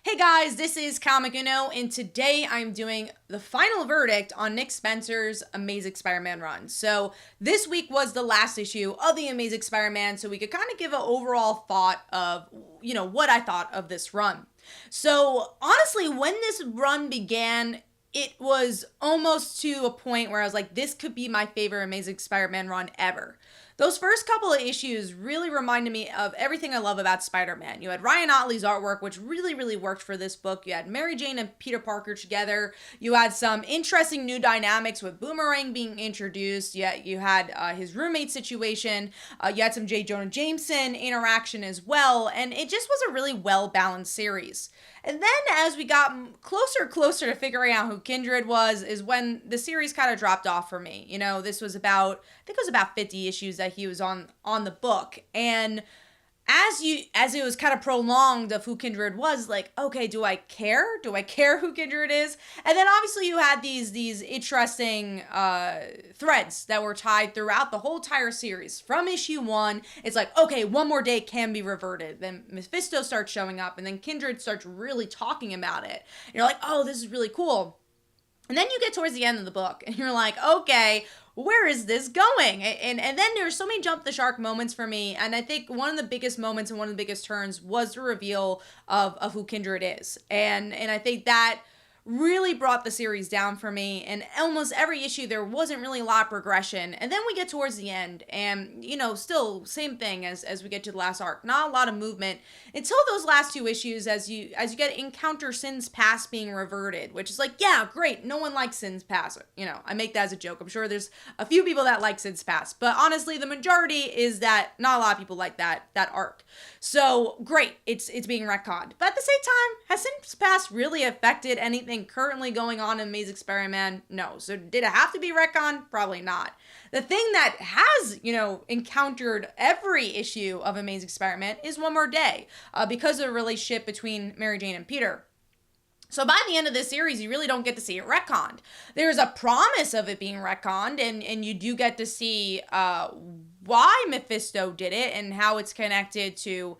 Hey guys, this is Comic Uno, and today I'm doing the final verdict on Nick Spencer's Amazing Spider-Man run. So this week was the last issue of the Amazing Spider-Man, so we could kind of give an overall thought of, what I thought of this run. So honestly, when this run began, it was almost to a point where I was like, this could be my favorite Amazing Spider-Man run ever. Those first couple of issues really reminded me of everything I love about Spider-Man. You had Ryan Ottley's artwork, which really worked for this book. You had Mary Jane and Peter Parker together. You had some interesting new dynamics with Boomerang being introduced. You had his roommate situation. You had some J. Jonah Jameson interaction as well. And it just was a really well-balanced series. And then as we got closer to figuring out who Kindred was is when the series kind of dropped off for me. This was I think it was about 50 issues that he was on the book. And as it was kind of prolonged of who Kindred was, like, okay, do I care? Do I care who Kindred is? And then obviously you had these interesting threads that were tied throughout the whole entire series. From issue 1, it's like, okay, one more day can be reverted. Then Mephisto starts showing up, and then Kindred starts really talking about it. And you're like, oh, this is really cool. And then you get towards the end of the book, and you're like, okay, where is this going? And then there's so many jump the shark moments for me. And I think one of the biggest moments and one of the biggest turns was the reveal of who Kindred is. And I think that really brought the series down for me. And almost every issue, there wasn't really a lot of progression. And then we get towards the end, and, still same thing as we get to the last arc. Not a lot of movement until those last two issues as you get encounter Sin's past being reverted, which is like, yeah, great. No one likes Sin's past. I make that as a joke. I'm sure there's a few people that like Sin's past, but honestly, the majority is that not a lot of people like that arc. So great. It's being retconned. But at the same time, has Sin's past really affected anything currently going on in Amazing Spider-Man? No. So did it have to be retconned? Probably not. The thing that has, encountered every issue of Amazing Spider-Man is One More Day, because of the relationship between Mary Jane and Peter. So by the end of this series, you really don't get to see it retconned. There's a promise of it being retconned, and you do get to see why Mephisto did it and how it's connected to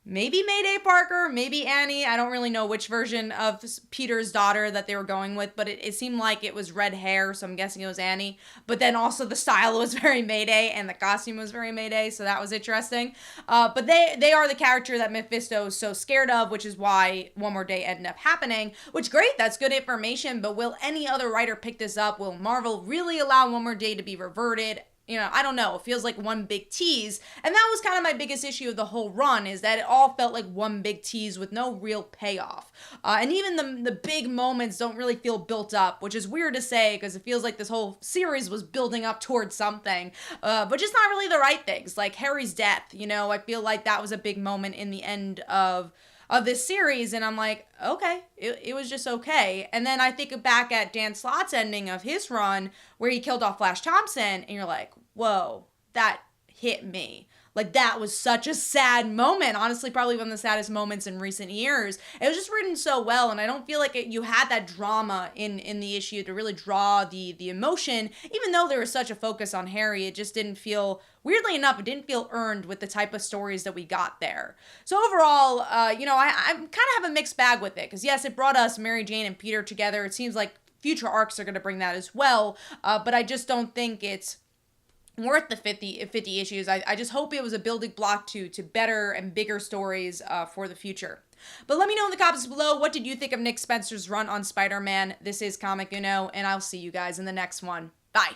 maybe Mayday Parker, maybe Annie. I don't really know which version of Peter's daughter that they were going with, but it seemed like it was red hair, so I'm guessing it was Annie. But then also the style was very Mayday, and the costume was very Mayday, so that was interesting. But they are the character that Mephisto is so scared of, which is why One More Day ended up happening. Which, great, that's good information, but will any other writer pick this up? Will Marvel really allow One More Day to be reverted? I don't know. It feels like one big tease. And that was kind of my biggest issue of the whole run, is that it all felt like one big tease with no real payoff. And even the big moments don't really feel built up, which is weird to say because it feels like this whole series was building up towards something, but just not really the right things. Like Harry's death, I feel like that was a big moment in the end of this series, and I'm like, okay, it was just okay. And then I think back at Dan Slott's ending of his run where he killed off Flash Thompson, and you're like, whoa, that hit me. Like, that was such a sad moment. Honestly, probably one of the saddest moments in recent years. It was just written so well, and I don't feel like you had that drama in the issue to really draw the emotion. Even though there was such a focus on Harry, it just didn't feel, weirdly enough, it didn't feel earned with the type of stories that we got there. So overall, I kind of have a mixed bag with it. Because yes, it brought us Mary Jane and Peter together. It seems like future arcs are going to bring that as well. But I just don't think it's worth the 50 issues. I just hope it was a building block to better and bigger stories for the future. But let me know in the comments below, what did you think of Nick Spencer's run on Spider-Man? This is Comic Uno, and I'll see you guys in the next one. Bye.